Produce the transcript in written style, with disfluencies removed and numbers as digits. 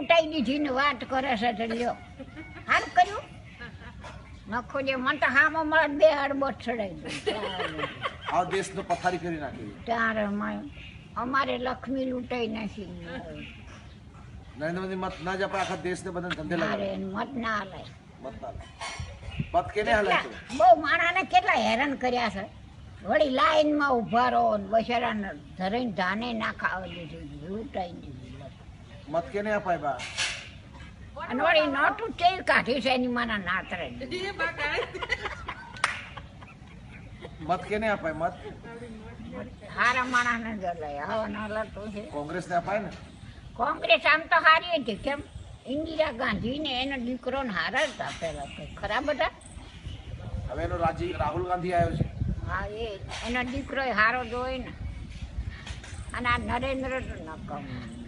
લૂંટાઈ દીધી ને વાત કરે છે તો લ્યો સારું કર્યું નખો જે મને તો હામાં મળે બે હડબોટ ચડાઈ દઉં આ દેશનો પથારી કરી નાખી ત્યારે અમારે લક્ષ્મી લૂંટાઈ નાખી નરેન્દ્ર મોદી મત ના જ આપણે આખા દેશને બધા ધંધે અરે લગાડે મત ના હલાય મત ના લે. મત કેને હલાય તો બહુ માણાને કેટલા હેરાન કર્યા છે વળી લાઈનમાં ઉભા રહો ને બચારાને ધરીને ધાને ના ખાવા દીધી લૂંટાઈ દીધી મત કેને અપાય બા અને વળી નોટું તેલ કાઢી છે એની માના નાતરે મત કેને અપાય મત હારા માણસને જ લઈ આવા નલતું છે કોંગ્રેસને અપાય ને કોંગ્રેસ આમ તો હારી હતી કેમ ઇન્દિરા ગાંધી ને એનો દીકરો ને હારા હતા પેલા કઈ ખરાબ હતા હવે એનો રાહુલ ગાંધી આવ્યો છે હા એનો દીકરો હારો જ હોય ને અને આ નરેન્દ્ર તો નકમ